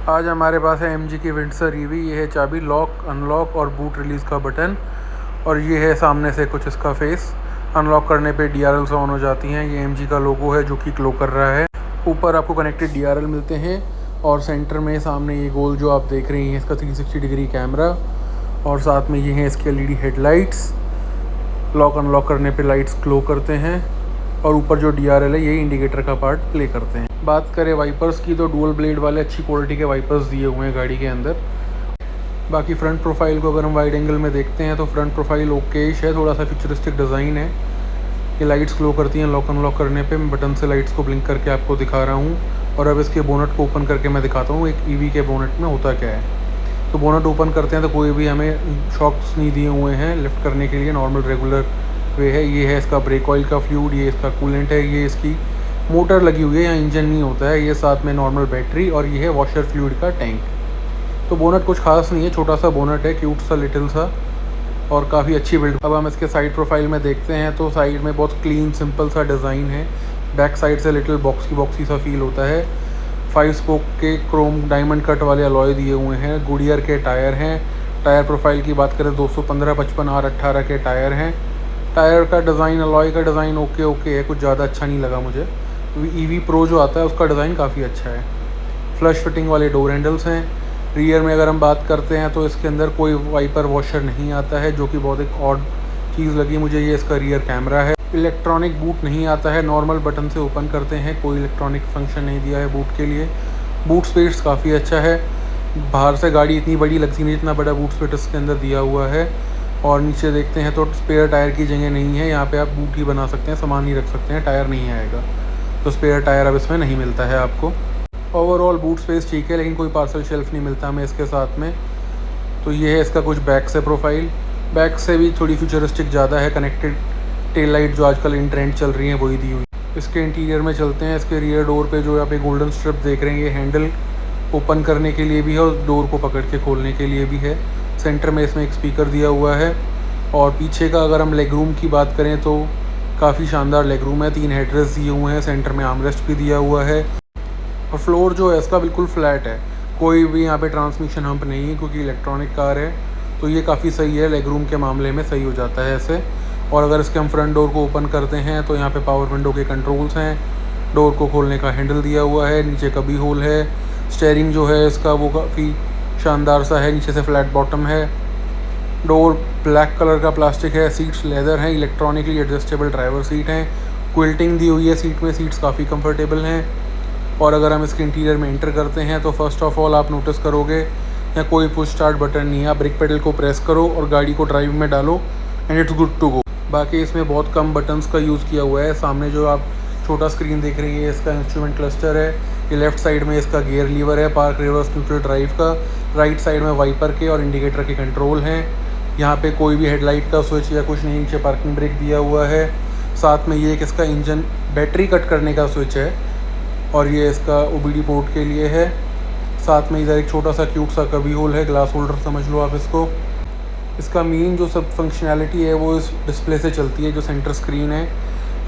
आज हमारे पास है MG की विंडसर ईवी। ये है चाबी, लॉक, अनलॉक और बूट रिलीज़ का बटन। और ये है सामने से कुछ इसका फेस। अनलॉक करने पे DRLs ऑन हो जाती हैं। ये MG का लोगो है जो कि ग्लो कर रहा है। ऊपर आपको कनेक्टेड DRL मिलते हैं और सेंटर में सामने ये गोल जो आप देख रही हैं इसका 360 डिग्री कैमरा। और साथ में ये हैं इसके LED हेडलाइट्स। लॉक अनलॉक करने पे लाइट्स ग्लो करते हैं। और ऊपर जो DRL है ये इंडिकेटर का पार्ट प्ले करते हैं। बात करें वाइपर्स की तो डुअल ब्लेड वाले अच्छी क्वालिटी के वाइपर्स दिए हुए हैं गाड़ी के अंदर। बाकी फ्रंट प्रोफाइल को अगर हम वाइड एंगल में देखते हैं तो फ्रंट प्रोफाइल ओकेश है, थोड़ा सा फ्यूचरिस्टिक डिज़ाइन है। ये लाइट्स ग्लो करती हैं लॉक अनलॉक करने पे। मैं बटन से लाइट्स को ब्लिंक करके आपको दिखा रहा हूँ। और अब इसके बोनट को ओपन करके मैं दिखाता हूँ एक ईवी के बोनट में होता क्या है। तो बोनट ओपन करते हैं तो कोई भी हमें शॉक्स नहीं दिए हुए हैं लिफ्ट करने के लिए, नॉर्मल रेगुलर वे है। ये है इसका ब्रेक ऑयल का फ्लूइड, ये इसका कूलेंट है, ये इसकी मोटर लगी हुई है, यहाँ इंजन नहीं होता है। ये साथ में नॉर्मल बैटरी और ये है वॉशर फ्लूइड का टैंक। तो बोनट कुछ खास नहीं है, छोटा सा बोनट है, क्यूट सा लिटिल सा और काफ़ी अच्छी बिल्ड। अब हम इसके साइड प्रोफाइल में देखते हैं तो साइड में बहुत क्लीन सिंपल सा डिज़ाइन है। बैक साइड से लिटिल बॉक्सी सा फील होता है। 5 स्पोक के क्रोम डायमंड कट वाले अलॉय दिए हुए हैं। गुडियर के टायर हैं। टायर प्रोफाइल की बात करें 215 55 R18 के टायर हैं। टायर का डिज़ाइन, अलॉय का डिज़ाइन ओके है, कुछ ज़्यादा अच्छा नहीं लगा मुझे। EV प्रो जो आता है उसका डिज़ाइन काफ़ी अच्छा है। फ्लश फिटिंग वाले डोर हैंडल्स हैं। रियर में अगर हम बात करते हैं तो इसके अंदर कोई वाइपर वॉशर नहीं आता है, जो कि बहुत एक ऑड चीज़ लगी मुझे। ये इसका रियर कैमरा है। इलेक्ट्रॉनिक बूट नहीं आता है, नॉर्मल बटन से ओपन करते हैं, कोई इलेक्ट्रॉनिक फंक्शन नहीं दिया है बूट के लिए। बूट स्पेस काफ़ी अच्छा है। बाहर से गाड़ी इतनी बड़ी लगती नहीं, इतना बड़ा बूट स्पेस इसके अंदर दिया हुआ है। और नीचे देखते हैं तो स्पेयर टायर की जगह नहीं है, यहाँ पे आप बूट ही बना सकते हैं, सामान ही रख सकते हैं, टायर नहीं आएगा। तो स्पेयर टायर अब इसमें नहीं मिलता है आपको। ओवरऑल बूट स्पेस ठीक है, लेकिन कोई पार्सल शेल्फ नहीं मिलता हमें इसके साथ में। तो ये है इसका कुछ बैक से प्रोफाइल। बैक से भी थोड़ी फ्यूचरिस्टिक ज़्यादा है। कनेक्टेड टेल लाइट जो आजकल इन ट्रेंड चल रही हैं वही दी हुई। इसके इंटीरियर में चलते हैं। इसके रियर डोर पे जो आप एक गोल्डन स्ट्रिप देख रहे हैं, ये हैंडल ओपन करने के लिए भी है और डोर को पकड़ के खोलने के लिए भी है। सेंटर में इसमें एक स्पीकर दिया हुआ है। और पीछे का अगर हम लेग रूम की बात करें तो काफ़ी शानदार लेग रूम है। 3 हेडरेस्ट दिए हुए हैं, सेंटर में आर्मरेस्ट भी दिया हुआ है। और फ्लोर जो है इसका बिल्कुल फ्लैट है, कोई भी यहाँ पे ट्रांसमिशन हम्प नहीं है क्योंकि इलेक्ट्रॉनिक कार है। तो ये काफ़ी सही है, लेग रूम के मामले में सही हो जाता है ऐसे। और अगर इसके हम फ्रंट डोर को ओपन करते हैं तो यहाँ पे पावर विंडो के कंट्रोल्स हैं। डोर को खोलने का हैंडल दिया हुआ है, नीचे कभी होल है। स्टेयरिंग जो है इसका वो काफ़ी शानदार सा है, नीचे से फ्लैट बॉटम है। डोर ब्लैक कलर का प्लास्टिक है। सीट्स लेदर हैं, इलेक्ट्रॉनिकली एडजस्टेबल ड्राइवर सीट हैं। क्विल्टिंग दी हुई है सीट में, सीट्स काफ़ी कंफर्टेबल हैं। और अगर हम इसके इंटीरियर में एंटर करते हैं तो फर्स्ट ऑफ ऑल आप नोटिस करोगे यहाँ कोई पुश स्टार्ट बटन नहीं है। आप ब्रेक पेडल को प्रेस करो और गाड़ी को ड्राइव में डालो and it's good to go. बाकी इसमें बहुत कम बटन्स का यूज़ किया हुआ है। सामने जो आप छोटा स्क्रीन देख रही है इसका इंस्ट्रूमेंट क्लस्टर है। ये लेफ्ट साइड में इसका गियर लीवर है, पार्क रिवर्स न्यूट्रल ड्राइव का। राइट साइड में वाइपर के और इंडिकेटर के कंट्रोल हैं। यहाँ पे कोई भी हेडलाइट का स्विच या कुछ नहीं, नीचे पार्किंग ब्रेक दिया हुआ है। साथ में ये एक इसका इंजन बैटरी कट करने का स्विच है और ये इसका OBD पोर्ट के लिए है। साथ में इधर एक छोटा सा क्यूट सा कभी होल है, ग्लास होल्डर समझ लो आप इसको। इसका मेन जो सब फंक्शनैलिटी है वो इस डिस्प्ले से चलती है, जो सेंटर स्क्रीन है।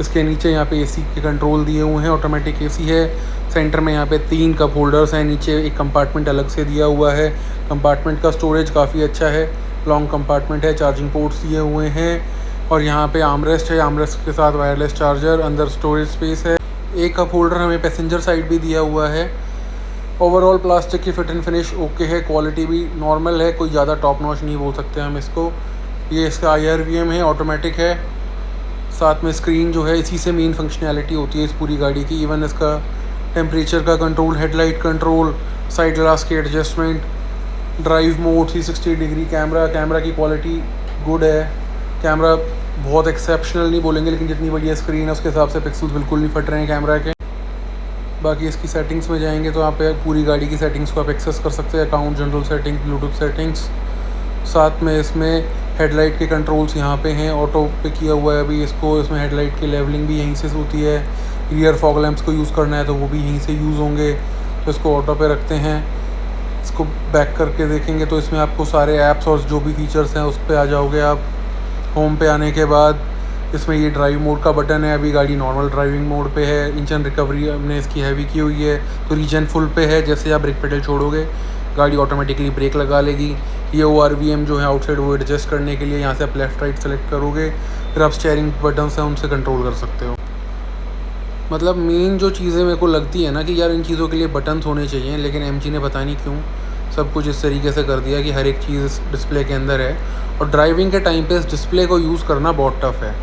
इसके नीचे यहाँ पे AC के कंट्रोल दिए हुए हैं, ऑटोमेटिक AC है। सेंटर में यहाँ पे 3 कप होल्डर्स हैं, नीचे एक कंपार्टमेंट अलग से दिया हुआ है। कंपार्टमेंट का स्टोरेज काफ़ी अच्छा है, लॉन्ग कंपार्टमेंट है। चार्जिंग पोर्ट्स दिए हुए हैं और यहाँ पे आर्मरेस्ट है, आर्मरेस्ट के साथ वायरलेस चार्जर। अंदर स्टोरेज स्पेस है। एक कप होल्डर हमें पैसेंजर साइड भी दिया हुआ है। ओवरऑल प्लास्टिक की फिट एंड फिनिश ओके है, क्वालिटी भी नॉर्मल है, कोई ज़्यादा टॉप नॉच नहीं बोल सकते हम इसको। ये इसका IRVM है, ऑटोमेटिक है। साथ में स्क्रीन जो है इसी से मेन फंक्शनैलिटी होती है इस पूरी गाड़ी की। इवन इसका टेम्परेचर का control, headlight control, side glass के adjustment, drive mode, 360 degree camera. Camera की क्वालिटी गुड है, कैमरा बहुत एक्सेप्शनल नहीं बोलेंगे, लेकिन जितनी बढ़िया स्क्रीन है उसके हिसाब से पिक्सल्स बिल्कुल नहीं फट रहे हैं कैमरा के। बाकी इसकी सेटिंग्स में जाएंगे तो आप पूरी गाड़ी की सेटिंग्स को आप एक्सेस कर सकते हैं, account, general settings, Bluetooth settings. साथ में इसमें हेडलाइट के कंट्रोल्स यहाँ पे हैं, ऑटो पे किया हुआ है अभी इसको। इसमें हेडलाइट की लेवलिंग भी यहीं से होती है। रियर फॉग लैंप्स को यूज़ करना है तो वो भी यहीं से यूज़ होंगे, तो इसको ऑटो पे रखते हैं। इसको बैक करके देखेंगे तो इसमें आपको सारे ऐप्स और जो भी फीचर्स हैं उस पर आ जाओगे आप। होम पे आने के बाद इसमें ये ड्राइव मोड का बटन है, अभी गाड़ी नॉर्मल ड्राइविंग मोड पे है। इंजन रिकवरी हमने इसकी हैवी की हुई है, तो रीजन फुल पे है। जैसे आप ब्रेक पेडल छोड़ोगे गाड़ी ऑटोमेटिकली ब्रेक लगा लेगी। ये ORVM जो है आउटसाइड, वो एडजस्ट करने के लिए यहाँ से आप लेफ़्ट राइट सेलेक्ट करोगे, फिर आप स्टीयरिंग बटन से उनसे कंट्रोल कर सकते हो। मतलब मेन जो चीज़ें मेरे को लगती है ना कि यार इन चीज़ों के लिए बटन्स होने चाहिए, लेकिन MG ने पता नहीं क्यों सब कुछ इस तरीके से कर दिया कि हर एक चीज़ इस डिस्प्ले के अंदर है। और ड्राइविंग के टाइम पे इस डिस्प्ले को यूज़ करना बहुत टफ है।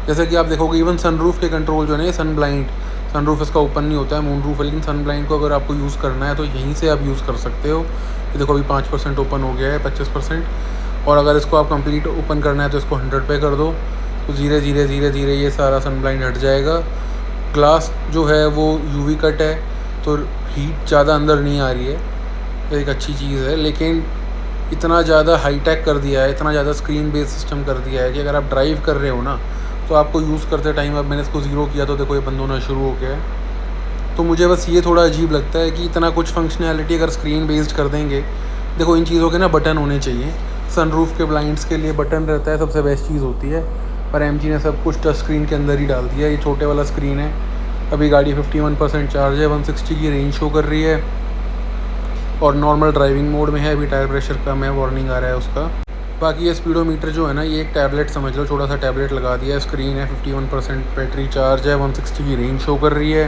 जैसे कि आप देखोगे इवन सनरूफ के कंट्रोल जो है ना, सन ब्लाइंड, सनरूफ इसका ओपन नहीं होता है, मून रूफ है, लेकिन सन ब्लाइंड को अगर आपको यूज़ करना है तो यहीं से आप यूज़ कर सकते हो। ये देखो अभी 5% ओपन हो गया है, 25%। और अगर इसको आप कंप्लीट ओपन करना है तो इसको 100 पे कर दो, तो धीरे धीरे धीरे धीरे ये सारा सन ब्लाइंड हट जाएगा। ग्लास जो है वो UV कट है, तो हीट ज़्यादा अंदर नहीं आ रही है, एक अच्छी चीज़ है। लेकिन इतना ज़्यादा हाईटेक कर दिया है, इतना ज़्यादा स्क्रीन बेस्ड सिस्टम कर दिया है कि अगर आप ड्राइव कर रहे हो ना, तो आपको यूज़ करते टाइम, अब मैंने इसको 0 किया तो देखो ये बंद होना शुरू हो गया है। तो मुझे बस ये थोड़ा अजीब लगता है कि इतना कुछ फंक्शनैलिटी अगर स्क्रीन बेस्ड कर देंगे। देखो इन चीज़ों के ना बटन होने चाहिए। सनरूफ के ब्लाइंड्स के लिए बटन रहता है, सबसे बेस्ट चीज़ होती है, पर MG ने सब कुछ टच स्क्रीन के अंदर ही डाल दिया। ये छोटे वाला स्क्रीन है। अभी गाड़ी 51% चार्ज है, 160 की रेंज शो कर रही है और नॉर्मल ड्राइविंग मोड में है। अभी टायर प्रेशर कम है, वार्निंग आ रहा है उसका। बाकी ये स्पीडोमीटर जो है ना, ये एक टैबलेट समझ लो, छोटा सा टैबलेट लगा दिया है। स्क्रीन है, 51% बैटरी चार्ज है, 160 की रेंज शो कर रही है।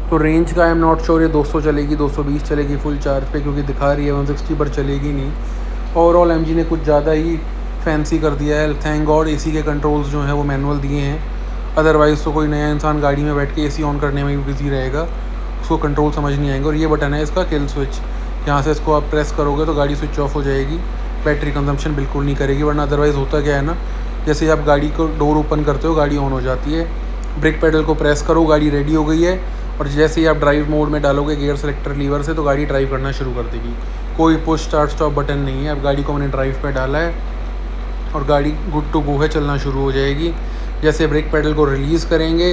तो रेंज का आई एम नॉट श्योर ये 200 चलेगी, 220 चलेगी फुल चार्ज पे, क्योंकि दिखा रही है 160 पर चलेगी नहीं। ओवरऑल MG ने कुछ ज़्यादा ही फैंसी कर दिया है। थैंक गॉड AC के कंट्रोल्स जो हैं वो मैनुअल दिए हैं, अदरवाइज़ तो कोई नया इंसान गाड़ी में बैठ के AC ऑन करने में भी बिज़ी रहेगा, उसको कंट्रोल समझ नहीं आएंगे। और ये बटन है इसका किल स्विच, यहाँ से इसको आप प्रेस करोगे तो गाड़ी स्विच ऑफ हो जाएगी, बैटरी कंजम्पशन बिल्कुल नहीं करेगी। वरना अदरवाइज़ होता क्या है ना, जैसे आप गाड़ी को डोर ओपन करते हो गाड़ी ऑन हो जाती है, ब्रेक पेडल को प्रेस करो गाड़ी रेडी हो गई है, और जैसे ही आप ड्राइव मोड में डालोगे गियर सेलेक्टर लीवर से, तो गाड़ी ड्राइव करना शुरू कर देगी। कोई पुश स्टार्ट स्टॉप बटन नहीं है। अब गाड़ी को मैंने ड्राइव पे डाला है और गाड़ी गुड टू गो है, चलना शुरू हो जाएगी। जैसे ब्रेक पेडल को रिलीज़ करेंगे,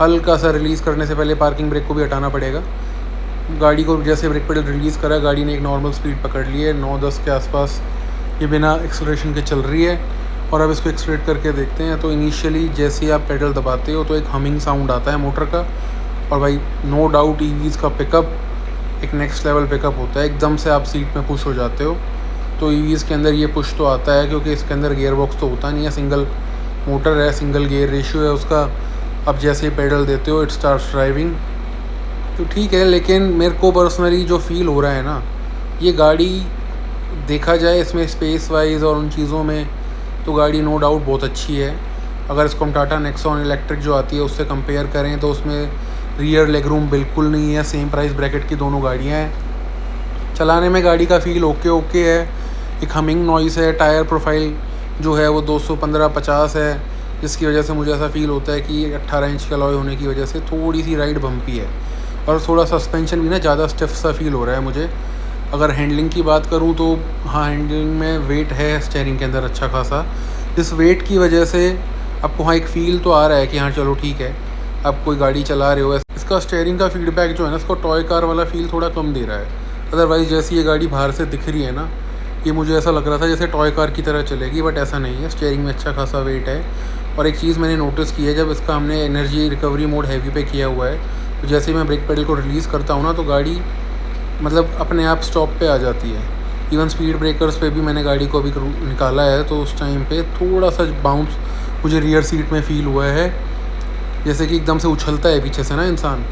हल्का सा रिलीज़ करने से पहले पार्किंग ब्रेक को भी हटाना पड़ेगा। गाड़ी को जैसे ब्रेक पेडल रिलीज़ करा, गाड़ी ने एक नॉर्मल स्पीड पकड़ ली है, 9-10 के आसपास ये बिना एक्सेलरेशन के चल रही है। और अब इसको एक्सलेट करके देखते हैं। तो इनिशियली जैसे ही आप पेडल दबाते हो तो एक हमिंग साउंड आता है मोटर का, और भाई नो डाउट EVs का पिकअप एक नेक्स्ट लेवल पिकअप होता है, एकदम से आप सीट में पुश हो जाते हो। तो EVs के अंदर ये पुश तो आता है, क्योंकि इसके अंदर गियर बॉक्स तो होता नहीं है, सिंगल मोटर है, सिंगल गियर रेशियो है उसका। अब जैसे ही पेडल देते हो इट स्टार्ट्स ड्राइविंग, तो ठीक है। लेकिन मेरे को पर्सनली जो फील हो रहा है ना, ये गाड़ी देखा जाए इसमें स्पेस वाइज और उन चीज़ों में, तो गाड़ी नो डाउट बहुत अच्छी है। अगर इसको हम टाटा नेक्सॉन इलेक्ट्रिक जो आती है उससे कंपेयर करें तो उसमें रियर लेग रूम बिल्कुल नहीं है। सेम प्राइस ब्रैकेट की दोनों गाड़ियाँ हैं। चलाने में गाड़ी का फील ओके है। एक हमिंग नॉइस है। टायर प्रोफाइल जो है वो 215-50 है, जिसकी वजह से मुझे ऐसा फील होता है कि 18 इंच का अलॉय होने की वजह से थोड़ी सी राइड बम्पी है। और थोड़ा सस्पेंशन भी ना ज़्यादा स्टिफ सा फील हो रहा है मुझे। अगर हैंडलिंग की बात करूँ तो हाँ, हैंडलिंग में वेट है स्टीयरिंग के अंदर अच्छा खासा। इस वेट की वजह से आपको हाँ एक फ़ील तो आ रहा है कि हाँ चलो ठीक है, आप कोई गाड़ी चला रहे हो। इसका स्टीयरिंग का फीडबैक जो है ना, इसको टॉय कार वाला फील थोड़ा कम दे रहा है। अदरवाइज़ जैसी ये गाड़ी बाहर से दिख रही है ना, ये मुझे ऐसा लग रहा था जैसे टॉय कार की तरह चलेगी, बट ऐसा नहीं है। स्टीयरिंग में अच्छा खासा वेट है। और एक चीज़ मैंने नोटिस की है, जब इसका हमने एनर्जी रिकवरी मोड हैवी पे किया हुआ है, तो जैसे ही मैं ब्रेक पेडल को रिलीज़ करता हूँ ना, तो गाड़ी मतलब अपने आप स्टॉप पे आ जाती है। इवन स्पीड ब्रेकर्स पे भी मैंने गाड़ी को अभी निकाला है, तो उस टाइम पे थोड़ा सा बाउंस मुझे रियर सीट में फ़ील हुआ है, जैसे कि एकदम से उछलता है पीछे से ना इंसान।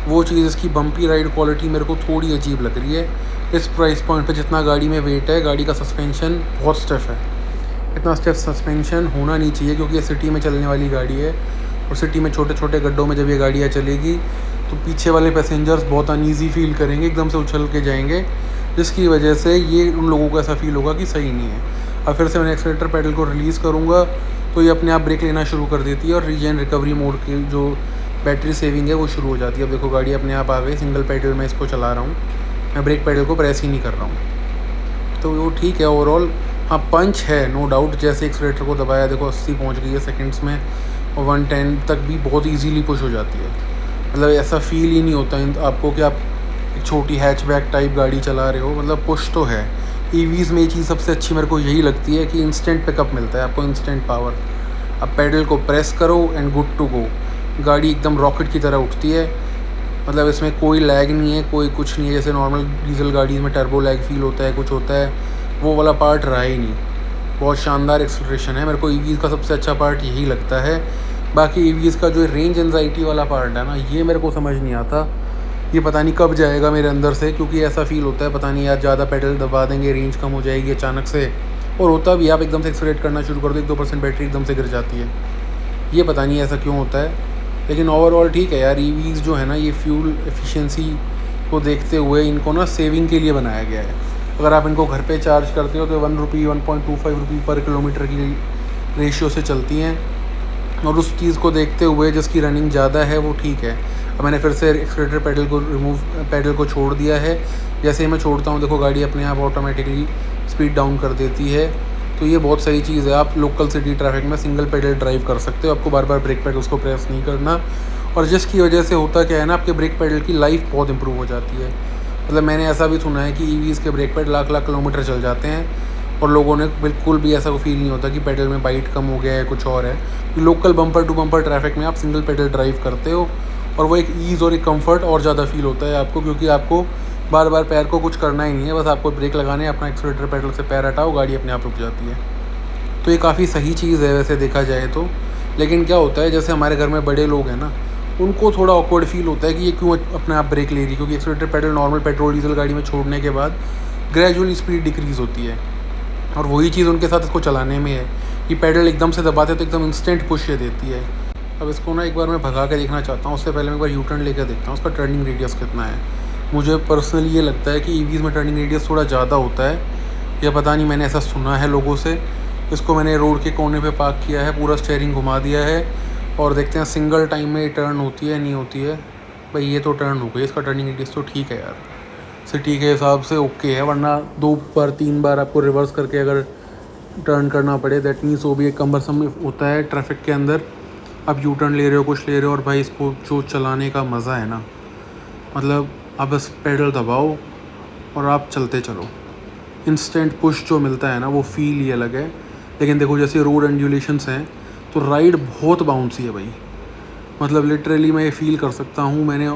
वो चीज़, इसकी बम्पी राइड क्वालिटी मेरे को थोड़ी अजीब लग रही है। इस प्राइस पॉइंट पे जितना गाड़ी में वेट है, गाड़ी का सस्पेंशन बहुत स्टिफ है। इतना स्टिफ सस्पेंशन होना नहीं चाहिए, क्योंकि ये सिटी में चलने वाली गाड़ी है, और सिटी में छोटे छोटे गड्ढों में जब ये गाड़ियाँ चलेगी तो पीछे वाले पैसेंजर्स बहुत अनईज़ी फील करेंगे, एकदम से उछल के जाएंगे, जिसकी वजह से ये उन लोगों को ऐसा फील होगा कि सही नहीं है। अब फिर से मैं एक्सीलरेटर पेडल को रिलीज़ करूँगा तो ये अपने आप ब्रेक लेना शुरू कर देती है, और रीजन रिकवरी मोड की जो बैटरी सेविंग है वो शुरू हो जाती है। अब देखो गाड़ी अपने आप आ गई, सिंगल पेडल में इसको चला रहा हूँ, मैं ब्रेक पेडल को प्रेस ही नहीं कर रहा हूँ, तो वो ठीक है ओवरऑल। हाँ, पंच है नो डाउट। जैसे एक्सीलरेटर को दबाया देखो 80 पहुँच गई है सेकंड्स में, और 110 तक भी बहुत इजीली पुश हो जाती है। मतलब ऐसा फील ही नहीं होता आपको कि आप एक छोटी हैचबैक टाइप गाड़ी चला रहे हो, मतलब पुश तो है। EVs में ये चीज़ सबसे अच्छी मेरे को यही लगती है कि इंस्टेंट पिकअप मिलता है आपको, इंस्टेंट पावर। अब पेडल को प्रेस करो एंड गुड टू गो। गाड़ी एकदम रॉकेट की तरह उठती है, मतलब इसमें कोई लैग नहीं है, कोई कुछ नहीं है। जैसे नॉर्मल डीजल गाड़ी में टर्बो लैग फील होता है, कुछ होता है, वो वाला पार्ट रहा ही नहीं। बहुत शानदार एक्सेलरेशन है। मेरे को ईवीज़ का सबसे अच्छा पार्ट यही लगता है। बाकी ईवीज़ का जो रेंज एंजाइटी वाला पार्ट है ना, ये मेरे को समझ नहीं आता। ये पता नहीं कब जाएगा मेरे अंदर से, क्योंकि ऐसा फील होता है पता नहीं यार, ज़्यादा पेडल दबा देंगे रेंज कम हो जाएगी अचानक से, और होता भी आप एकदम से एक्सेलरेट करना शुरू कर दो 1-2% बैटरी एकदम से गिर जाती है। ये पता नहीं ऐसा क्यों होता है। लेकिन ओवरऑल ठीक है यार, ईवीज़ जो है ना, ये फ्यूल एफिशिएंसी को देखते हुए इनको ना सेविंग के लिए बनाया गया है। अगर आप इनको घर पे चार्ज करते हो तो 1 रुपी 1.25 रुपी पर किलोमीटर की रेशियो से चलती हैं, और उस चीज़ को देखते हुए जिसकी रनिंग ज़्यादा है वो ठीक है। अब मैंने फिर से एक्सीलरेटर पेडल को छोड़ दिया है। जैसे ही मैं छोड़ता हूँ देखो गाड़ी अपने आप ऑटोमेटिकली स्पीड डाउन कर देती है। तो ये बहुत सही चीज़ है। आप लोकल सिटी ट्रैफिक में सिंगल पेडल ड्राइव कर सकते हो, आपको बार बार ब्रेक पेडल्स को प्रेस नहीं करना। और जिसकी वजह से होता क्या है ना, आपके ब्रेक पेडल की लाइफ बहुत इंप्रूव हो जाती है। मतलब मैंने ऐसा भी सुना है कि ईवीज़ के ब्रेक पेडल लाख किलोमीटर चल जाते हैं, और लोगों ने बिल्कुल भी ऐसा फील नहीं होता कि पेडल में बाइट कम हो गया है, कुछ और है। Local bumper to bumper traffic में आप सिंगल पेडल ड्राइव करते हो, और वो एक ईज़ और एक कंफर्ट और ज़्यादा फील होता है आपको, क्योंकि आपको बार बार पैर को कुछ करना ही नहीं है, बस आपको ब्रेक लगाने, अपना एक्सीलरेटर पेडल से पैर हटाओ, गाड़ी अपने आप रुक जाती है। तो ये काफ़ी सही चीज़ है वैसे देखा जाए तो। लेकिन क्या होता है, जैसे हमारे घर में बड़े लोग हैं ना, उनको थोड़ा ऑकवर्ड फील होता है कि ये क्यों अपने आप ब्रेक ले रही है, क्योंकि accelerator pedal normal petrol diesel गाड़ी में छोड़ने के बाद ग्रेजुअली स्पीड डिक्रीज़ होती है, और वही चीज़ उनके साथ इसको चलाने में है कि पेडल एकदम से दबाते तो एकदम इंस्टेंट पुश ये देती है। अब इसको ना एक बार मैं भगा के देखना चाहता हूँ, उससे पहले मैं एक बार यू टर्न लेकर देखता हूँ उसका टर्निंग रेडियस कितना है। मुझे पर्सनली ये लगता है कि ईवीज़ में टर्निंग रेडियस थोड़ा ज़्यादा होता है, या पता नहीं, मैंने ऐसा सुना है लोगों से। इसको मैंने रोड के कोने पे पार्क किया है, पूरा स्टीयरिंग घुमा दिया है, और देखते हैं सिंगल टाइम में टर्न होती है नहीं होती है। भाई ये तो टर्न हो गई, इसका टर्निंग रेडियस तो ठीक है यार, सिटी के हिसाब से ओके है। वरना 2 बार 3 बार आपको रिवर्स करके अगर टर्न करना पड़े, दैट मीन्स वो भी एक कम्बरसम होता है ट्रैफिक के अंदर। आप यू टर्न ले रहे हो, कुछ ले रहे हो, और भाई इसको जो चलाने का मज़ा है ना, मतलब आप बस पेडल दबाओ और आप चलते चलो, इंस्टेंट पुश जो मिलता है ना, वो फील ही अलग है। लेकिन देखो जैसे रोड एंडुलेशंस हैं तो राइड बहुत बाउंसी है भाई, मतलब लिटरली मैं ये फील कर सकता हूँ। मैंने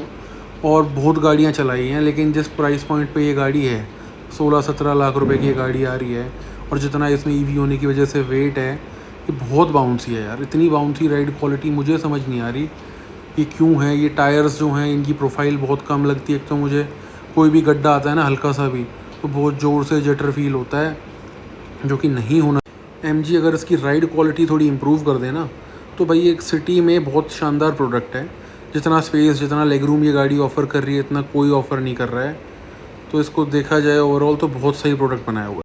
और बहुत गाड़ियाँ चलाई हैं, लेकिन जिस प्राइस पॉइंट पे ये गाड़ी है, 16-17 लाख रुपए की ये गाड़ी आ रही है, और जितना इसमें ईवी होने की वजह से वेट है, ये बहुत बाउंसी है यार। इतनी बाउंसी राइड क्वालिटी मुझे समझ नहीं आ रही ये क्यों है। ये टायर्स जो हैं इनकी प्रोफाइल बहुत कम लगती है। एक तो मुझे कोई भी गड्ढा आता है ना हल्का सा भी, तो बहुत ज़ोर से जटर फील होता है, जो कि नहीं होना। MG अगर इसकी राइड क्वालिटी थोड़ी इम्प्रूव कर देना तो भाई एक सिटी में बहुत शानदार प्रोडक्ट है। जितना स्पेस, जितना लेग रूम ये गाड़ी ऑफ़र कर रही है, इतना कोई ऑफ़र नहीं कर रहा है। तो इसको देखा जाए ओवरऑल तो बहुत सही प्रोडक्ट बनाया हुआ है।